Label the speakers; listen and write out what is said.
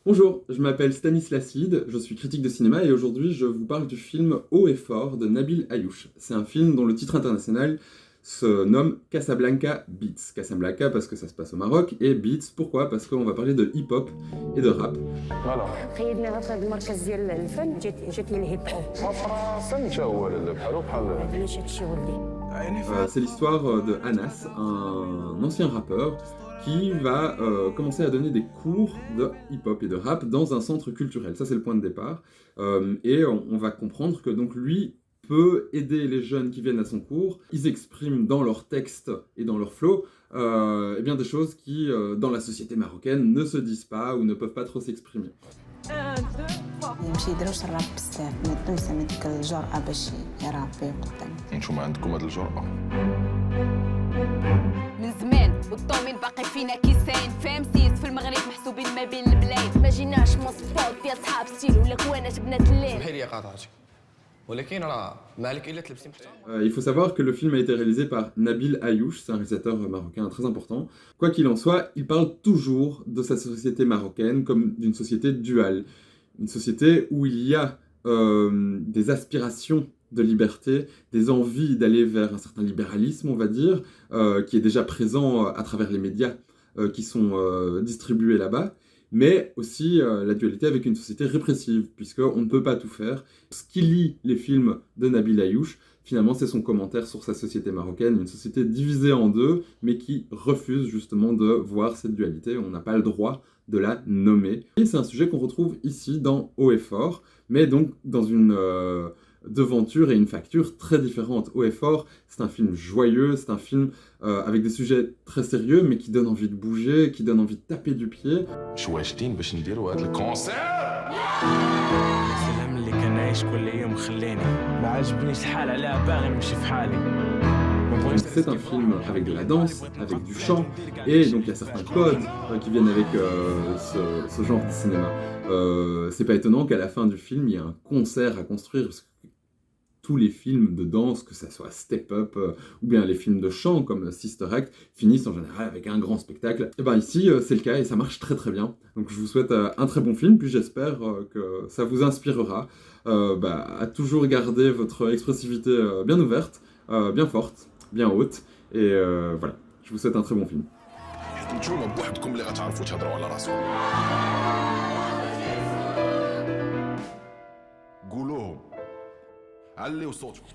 Speaker 1: Bonjour, je m'appelle Stanislas Sid, je suis critique de cinéma et aujourd'hui je vous parle du film Haut et Fort de Nabil Ayouch. C'est un film dont le titre international se nomme Casablanca Beats. Casablanca parce que ça se passe au Maroc et Beats pourquoi? Parce qu'on va parler de hip-hop et de rap.
Speaker 2: خيرني غير في هذا المركز ديال الفن جاتني الهيب هوب
Speaker 3: فرنسا مشى هو بحالو بحال
Speaker 2: علاش هادشي ولدي
Speaker 1: C'est l'histoire de Anas, un ancien rappeur qui va commencer à donner des cours de hip-hop et de rap dans un centre culturel. Ça, c'est le point de départ. Et on va comprendre que donc lui peut aider les jeunes qui viennent à son cours. Ils expriment dans leur texte et dans leur flow eh bien des choses qui, dans la société marocaine, ne se disent pas ou ne peuvent pas trop s'exprimer.
Speaker 4: يمشي يديروش الراب بزاف ما عندهمش ديك الجرأة باش يرابيو قدام
Speaker 3: انتو ما عندكم هاد الجرأة
Speaker 5: من زمان والطومين باقي فينا كيسين فاهم سيس في المغرب محسوبين ما بين البلايص
Speaker 2: ما جيناش من سبوت فيها صحاب ستيل ولا كوانات بنات الليل
Speaker 6: سمحي لي قاطعتك ولكن راه مالك الا تلبسي محترم.
Speaker 1: Il faut savoir que le film a été réalisé par Nabil Ayouch, c'est un réalisateur marocain très important. Quoi qu'il en soit, il parle toujours de sa société marocaine comme d'une société duale. Une société où il y a des aspirations de liberté, des envies d'aller vers un certain libéralisme, on va dire, qui est déjà présent à travers les médias qui sont distribués là-bas, mais aussi la dualité avec une société répressive, puisqu'on ne peut pas tout faire. Ce qui lie les films de Nabil Ayouch, finalement, c'est son commentaire sur sa société marocaine, une société divisée en deux, mais qui refuse justement de voir cette dualité. On n'a pas le droit de la nommer. Et c'est un sujet qu'on retrouve ici dans Haut et Fort, mais donc dans une devanture et une facture très différentes. Haut et Fort, c'est un film joyeux, c'est un film avec des sujets très sérieux, mais qui donne envie de bouger, qui donne envie de taper du pied.
Speaker 3: شواشتين باش نديرو هاد الكونسير
Speaker 7: السلام اللي كان عايش كل يوم خلاني ما عجبنيش الحال عليها باغي نمشي في حالي.
Speaker 1: Donc c'est un film avec de la danse, avec du chant, et donc il y a certains codes qui viennent avec ce genre de cinéma. C'est pas étonnant qu'à la fin du film, il y ait un concert à construire, parce que tous les films de danse, que ça soit Step Up ou bien les films de chant comme Sister Act, finissent en général avec un grand spectacle. Et ben ici, c'est le cas et ça marche très très bien. Donc je vous souhaite un très bon film, puis j'espère que ça vous inspirera à toujours garder votre expressivité bien ouverte, bien forte, bien haute, et voilà, je vous souhaite un très bon film.
Speaker 3: نتوما بوحدكم اللي غتعرفوا تهضروا على راسكم قولوهم عليو صوتكم